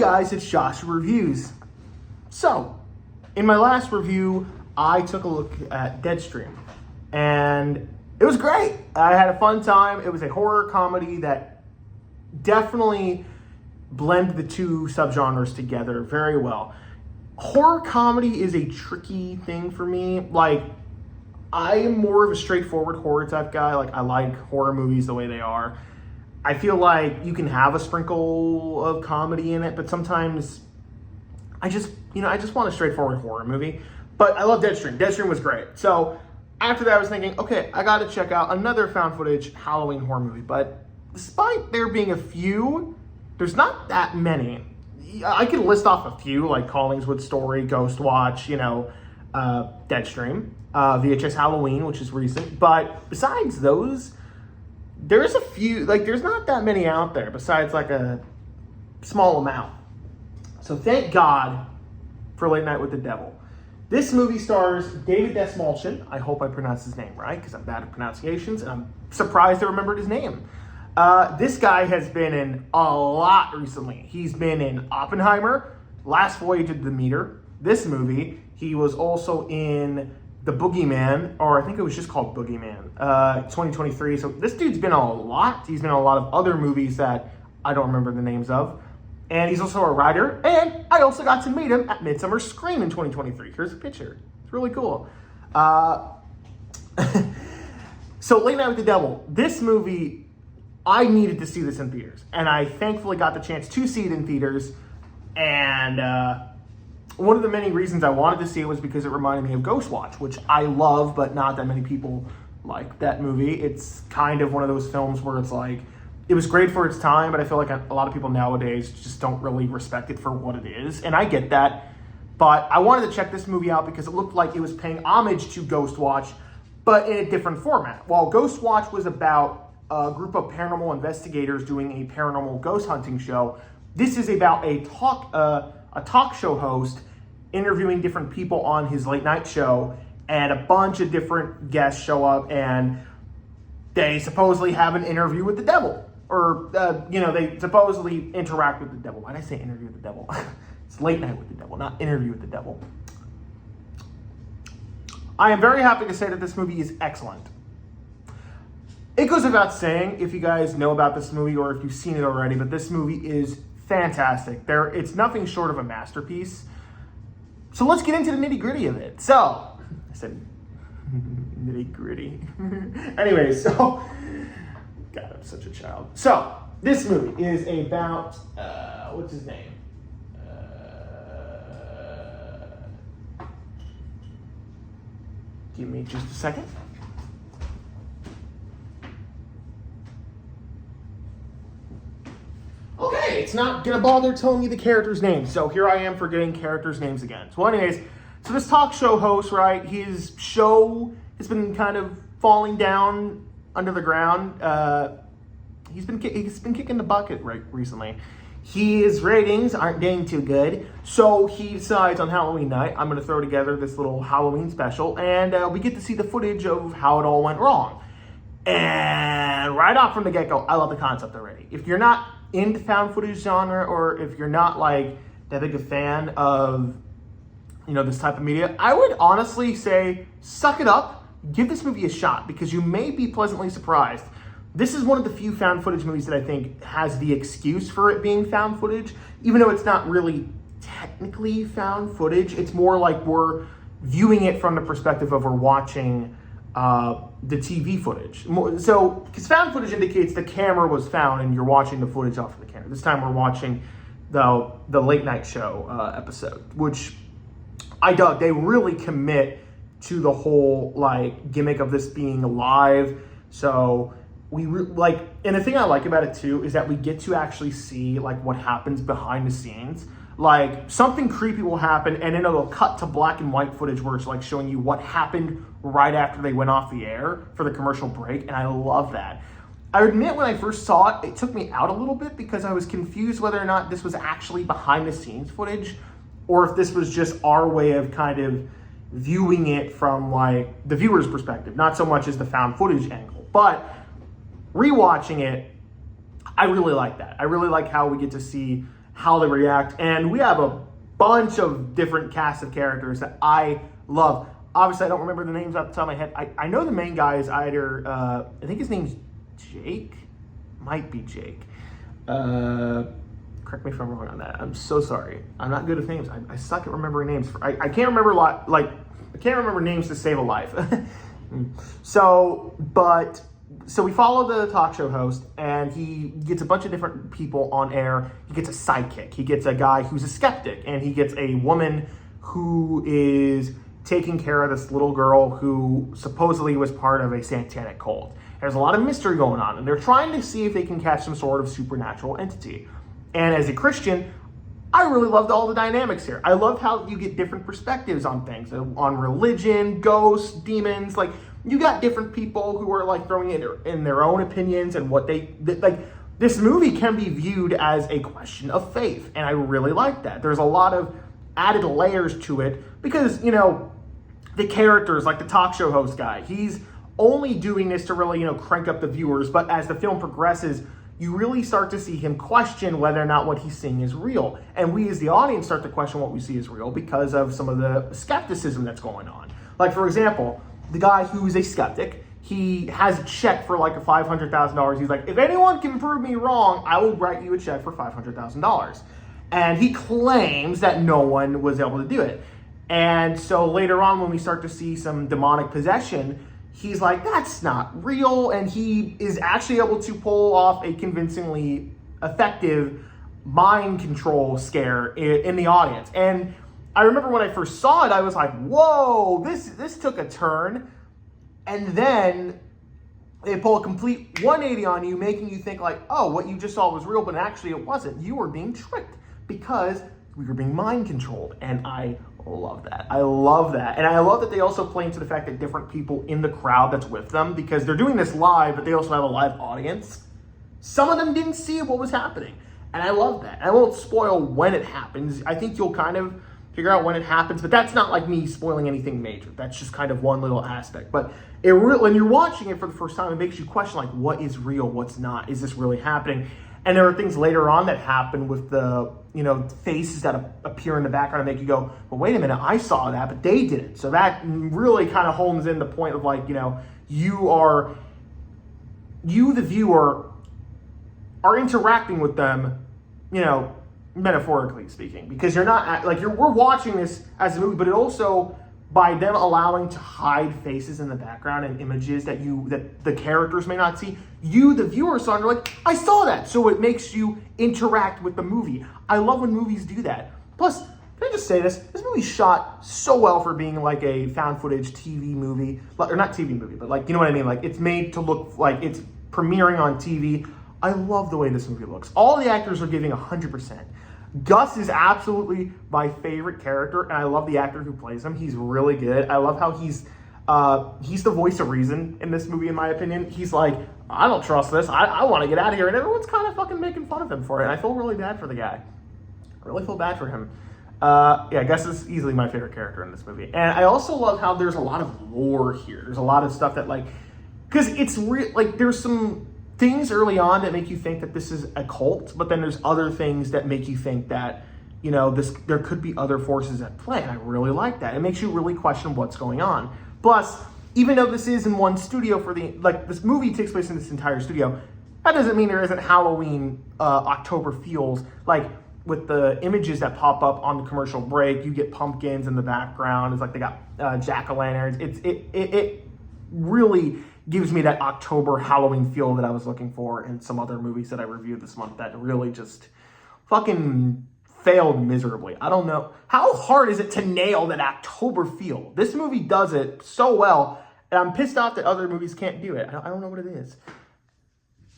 guys, it's Joshua Reviews. So, in my last review, I took a look at Deadstream, and it was great. I had a fun time. It was a horror comedy that definitely blended the two subgenres together very well. Horror comedy is a tricky thing for me. Like, I am more of a straightforward horror type guy. Like, I like horror movies the way they are. I feel like you can have a sprinkle of comedy in it, but sometimes I just want a straightforward horror movie. But I love Deadstream. Deadstream was great. So after that, I was thinking, okay, I got to check out another found footage Halloween horror movie. But despite there being a few, there's not that many. I could list off a few, like Collingswood Story, Ghost Watch, Deadstream, VHS Halloween, which is recent. But besides those, there's a few, like there's not that many out there besides like a small amount. So thank God for Late Night with the Devil. This movie stars David Dastmalchian. I hope I pronounced his name right because I'm bad at pronunciations and I'm surprised I remembered his name. This guy has been in a lot recently. He's been in Oppenheimer, Last Voyage of Demeter, this movie. He was also in The Boogeyman, or I think it was just called Boogeyman, 2023. So this dude's been in a lot. He's been in a lot of other movies that I don't remember the names of. And he's also a writer. And I also got to meet him at Midsummer Scream in 2023. Here's a picture. It's really cool. So Late Night with the Devil. This movie, I needed to see this in theaters. And I thankfully got the chance to see it in theaters. And one of the many reasons I wanted to see it was because it reminded me of Ghost Watch, which I love, but not that many people like that movie. It's kind of one of those films where it's like, it was great for its time, but I feel like a lot of people nowadays just don't really respect it for what it is. And I get that. But I wanted to check this movie out because it looked like it was paying homage to Ghost Watch, but in a different format. While Ghost Watch was about a group of paranormal investigators doing a paranormal ghost hunting show, this is about a talk show host interviewing different people on his late night show, and a bunch of different guests show up and they supposedly have an interview with the devil, or they supposedly interact with the devil. Why did I say interview with the devil? It's Late Night with the Devil, not Interview with the Devil. I am very happy to say that this movie is excellent. It goes without saying if you guys know about this movie or if you've seen it already, but this movie is fantastic. It's nothing short of a masterpiece. So let's get into the nitty-gritty of it. So, I said nitty-gritty. Anyway, so, God, I'm such a child. So, this movie is about, what's his name? Give me just a second. Okay, it's not gonna bother telling you the characters' names, so here I am forgetting characters' names again. So anyways, so this talk show host, right, his show has been kind of falling down under the ground. He's been kicking the bucket recently. His ratings aren't doing too good, so he decides on Halloween night, I'm gonna throw together this little Halloween special, and we get to see the footage of how it all went wrong. And right off from the get-go, I love the concept already. If you're not in the found footage genre, or if you're not like that big a fan of this type of media, I would honestly say suck it up, give this movie a shot, because you may be pleasantly surprised. This is one of the few found footage movies that I think has the excuse for it being found footage, even though it's not really technically found footage. It's more like we're viewing it from the perspective of we're watching the TV footage. So, because found footage indicates the camera was found and you're watching the footage off of the camera. This time we're watching the late night show episode, which I dug. They really commit to the whole like gimmick of this being live. So and the thing I like about it too is that we get to actually see like what happens behind the scenes. Like something creepy will happen and then it'll cut to black and white footage where it's like showing you what happened right after they went off the air for the commercial break. And I love that. I admit when I first saw it, it took me out a little bit because I was confused whether or not this was actually behind the scenes footage or if this was just our way of kind of viewing it from like the viewer's perspective, not so much as the found footage angle. But rewatching it, I really like that. I really like how we get to see how they react. And we have a bunch of different cast of characters that I love. Obviously, I don't remember the names off the top of my head. I know the main guy is either, I think his name's Jake. Might be Jake. Correct me if I'm wrong on that. I'm so sorry. I'm not good with names. I suck at remembering names. I can't remember I can't remember names to save a life. So we follow the talk show host, and he gets a bunch of different people on air. He gets a sidekick. He gets a guy who's a skeptic, and he gets a woman who is taking care of this little girl who supposedly was part of a satanic cult. There's a lot of mystery going on, and they're trying to see if they can catch some sort of supernatural entity. And as a Christian, I really loved all the dynamics here. I loved how you get different perspectives on things, on religion, ghosts, demons. Like, you got different people who are like throwing in their own opinions and what they like. This movie can be viewed as a question of faith, and I really like that. There's a lot of added layers to it because, you know, the characters, like the talk show host guy, he's only doing this to really, you know, crank up the viewers. But as the film progresses, you really start to see him question whether or not what he's seeing is real. And we as the audience start to question what we see is real because of some of the skepticism that's going on. Like, for example, the guy who's a skeptic, he has a check for like a $500,000. He's like, if anyone can prove me wrong, I will write you a check for $500,000. And he claims that no one was able to do it. And so later on, when we start to see some demonic possession, he's like, that's not real. And he is actually able to pull off a convincingly effective mind control scare in the audience. And I remember when I first saw it, I was like, whoa, this took a turn. And then they pull a complete 180 on you, making you think like, oh, what you just saw was real, but actually it wasn't. You were being tricked because we were being mind controlled. And I love that. I love that. And I love that they also play into the fact that different people in the crowd that's with them, because they're doing this live, but they also have a live audience. Some of them didn't see what was happening. And I love that. I won't spoil when it happens. I think you'll kind of figure out when it happens, but that's not like me spoiling anything major. That's just kind of one little aspect. But when you're watching it for the first time, it makes you question like, what is real? What's not? Is this really happening? And there are things later on that happen with the, you know, faces that appear in the background and make you go, well, wait a minute, I saw that, but they didn't. So that really kind of hones in the point of like, you know, you the viewer are interacting with them, you know, metaphorically speaking, because you're not like we're watching this as a movie, but it also, by them allowing to hide faces in the background and images that the characters may not see, you, the viewer, saw, and you're like, I saw that. So it makes you interact with the movie. I love when movies do that. Plus, can I just say this? This movie's shot so well for being like a found footage TV movie, or not TV movie, but like, you know what I mean? Like, it's made to look like it's premiering on TV. I love the way this movie looks. All the actors are giving 100%. Gus is absolutely my favorite character, and I love the actor who plays him. He's really good. I love how he's the voice of reason in this movie, in my opinion. He's like, I don't trust this. I want to get out of here. And everyone's kind of fucking making fun of him for it. And I feel really bad for the guy. I really feel bad for him. Yeah, Gus is easily my favorite character in this movie. And I also love how there's a lot of lore here. There's a lot of stuff that, like, because it's real, like, there's some things early on that make you think that this is a cult, but then there's other things that make you think that, you know, there could be other forces at play. And I really like that. It makes you really question what's going on. Plus, even though this is in one studio this movie takes place in this entire studio, that doesn't mean there isn't Halloween October feels. Like, with the images that pop up on the commercial break, you get pumpkins in the background. It's like they got jack-o'-lanterns. It really gives me that October Halloween feel that I was looking for in some other movies that I reviewed this month that really just fucking failed miserably. I don't know. How hard is it to nail that October feel? This movie does it so well, and I'm pissed off that other movies can't do it. I don't know what it is.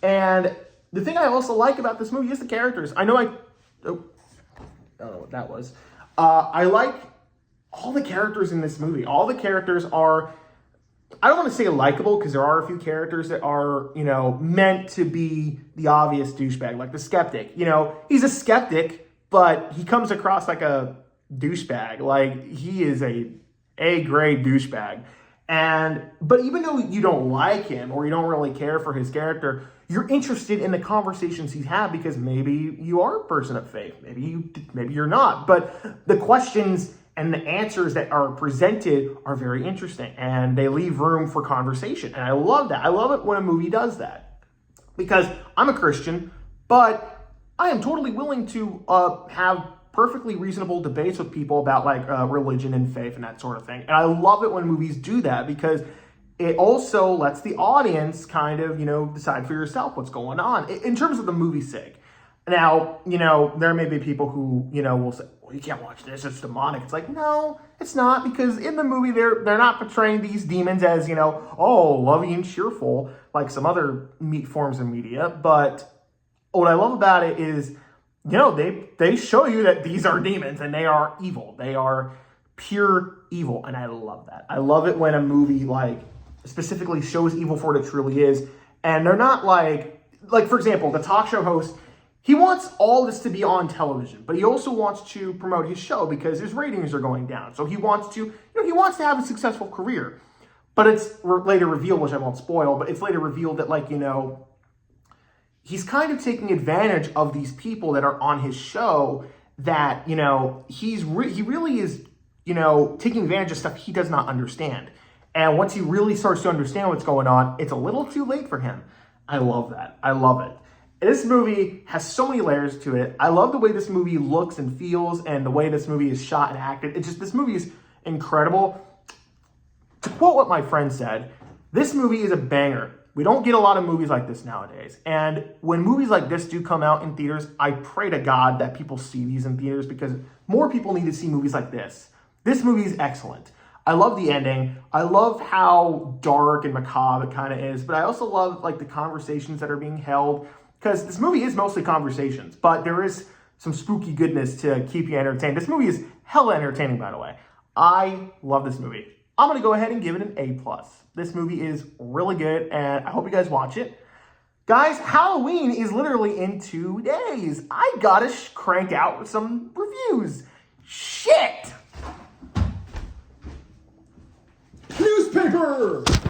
And the thing I also like about this movie is the characters. I don't know what that was. I like all the characters in this movie. All the characters are, I don't want to say likable, because there are a few characters that are, you know, meant to be the obvious douchebag, like the skeptic. You know, he's a skeptic, but he comes across like a douchebag. Like, he is a A-grade douchebag. But even though you don't like him or you don't really care for his character, you're interested in the conversations he's had because maybe you are a person of faith. Maybe you're not. But the questions and the answers that are presented are very interesting and they leave room for conversation. And I love that. I love it when a movie does that because I'm a Christian, but I am totally willing to have perfectly reasonable debates with people about like religion and faith and that sort of thing. And I love it when movies do that because it also lets the audience kind of, decide for yourself what's going on in terms of the movie's sake. Now, there may be people who, will say, well, you can't watch this, it's demonic. It's like, no, it's not, because in the movie, they're not portraying these demons as, loving and cheerful, like some other forms of media. But what I love about it is, they show you that these are demons and they are evil. They are pure evil. And I love that. I love it when a movie specifically shows evil for what it truly is. And they're not like for example, the talk show host, he wants all this to be on television, but he also wants to promote his show because his ratings are going down. So he wants to, he wants to have a successful career. But it's later revealed, which I won't spoil, but it's later revealed that he's kind of taking advantage of these people that are on his show that, he really is, taking advantage of stuff he does not understand. And once he really starts to understand what's going on, it's a little too late for him. I love that. I love it. And this movie has so many layers to it. I love the way this movie looks and feels and the way this movie is shot and acted. This movie is incredible. To quote what my friend said, this movie is a banger. We don't get a lot of movies like this nowadays. And when movies like this do come out in theaters, I pray to God that people see these in theaters because more people need to see movies like this. This movie is excellent. I love the ending. I love how dark and macabre it kind of is, but I also love the conversations that are being held because this movie is mostly conversations, but there is some spooky goodness to keep you entertained. This movie is hella entertaining, by the way. I love this movie. I'm going to go ahead and give it an A+. This movie is really good, and I hope you guys watch it. Guys, Halloween is literally in 2 days. I gotta crank out some reviews. Shit! Newspaper!